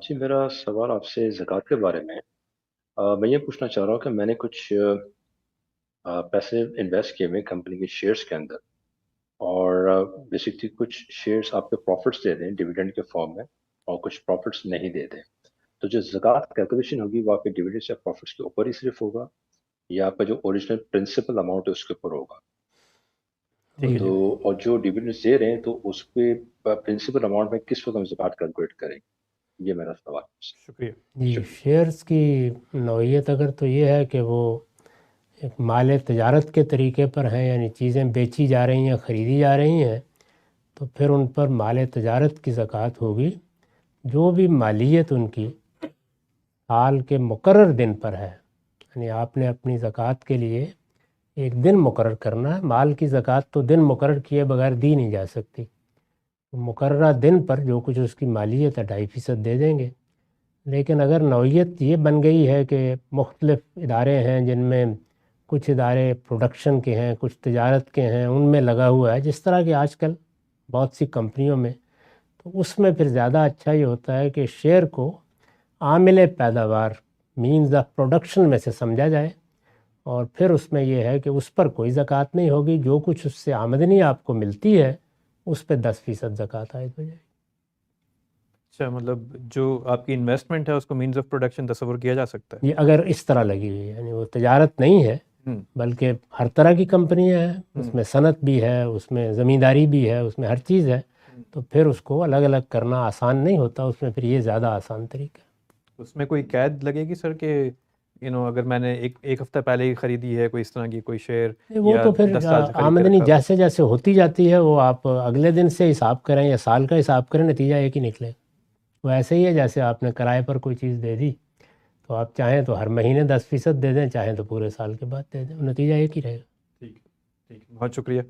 जी, मेरा सवाल आपसे ज़कात के बारे में है। मैं ये पूछना चाह रहा हूँ कि मैंने कुछ पैसे इन्वेस्ट किए हुए हैं कंपनी के शेयर्स के अंदर और बेसिकली कुछ शेयर्स आपके प्रॉफ़िट्स दे रहे हैं डिविडेंड के फ़ॉर्म में और कुछ प्रॉफ़िट्स नहीं दे रहे। तो जो ज़कात कैलकुलेशन होगी वो आपके डिविडेंड्स या प्रॉफ़िट्स के ऊपर ही सिर्फ़ होगा या आपका जो ओरिजिनल प्रिंसिपल अमाउंट है उसके ऊपर होगा? ठीक तो है। और जो डिविडेंड्स दे रहे हैं तो उस पे प्रिंसिपल अमाउंट में किस वक़्त हम ज़कात कैलकुलेट करेंगे? ये मेरा सवाल है आपसे। शुक्रिया। जी, शुक्रिया। शेयर्स की नौइयत अगर तो ये है कि वो एक माल तजारत के तरीके पर हैं, यानी चीज़ें बेची जा रही हैं, ख़रीदी जा रही हैं, तो फिर उन पर माल तजारत की ज़कात होगी। जो भी मालियत उनकी साल के मुकर्रर दिन पर है, यानी आपने अपनी ज़कात के लिए एक दिन मुकर्रर करना है। माल की ज़कात तो दिन मुकर्रर किए बगैर दी नहीं जा सकती। तो मुकर्ररा दिन पर जो कुछ उसकी मालियत है 2.5% दे देंगे। लेकिन अगर नौइयत ये बन गई है कि मुख्तलिफ़ इदारे हैं जिनमें कुछ इदारे प्रोडक्शन के हैं, कुछ तिजारत के हैं, उनमें लगा हुआ है, जिस तरह के आजकल बहुत सी कंपनियों में, तो उसमें फिर ज़्यादा अच्छा ये होता है कि शेयर को आमिल पैदावार मीन्स ऑफ प्रोडक्शन में से समझा जाए, और फिर उसमें यह है कि उस पर कोई ज़कात नहीं होगी। जो कुछ उससे आमदनी आपको मिलती है उस पर 10% ज़कात आयद हो जाएगी। अच्छा, मतलब जो आपकी इन्वेस्टमेंट है उसको मीन्स ऑफ प्रोडक्शन तस्वुर किया जा सकता है। ये अगर इस तरह लगी हुई है, यानी वो तजारत नहीं है हम्म बल्कि हर तरह की कंपनियां हैं, हम्म उसमें सनत भी है, उसमें ज़मींदारी भी है, उसमें हर चीज़ है। हम्म। तो फिर उसको अलग अलग करना आसान नहीं होता, उसमें फिर ये ज़्यादा आसान तरीका उसमें कोई कैद लगेगी सर कि अगर मैंने एक हफ्ता पहले ही ख़रीदी है कोई इस तरह की कोई शेयर है। वो या तो फिर 10 साल से ख़रीद के आमदनी रखा हुआ है। जैसे जैसे होती जाती है वो आप अगले दिन से हिसाब करें या साल का हिसाब करें, नतीजा एक ही निकले। वो ऐसे ही है जैसे आपने किराए पर कोई चीज़ दे दी, तो आप चाहें तो हर महीने 10% दे दें, चाहें तो पूरे साल के बाद दे दें, नतीजा एक ही रहेगा। ठीक है, ठीक है, बहुत शुक्रिया।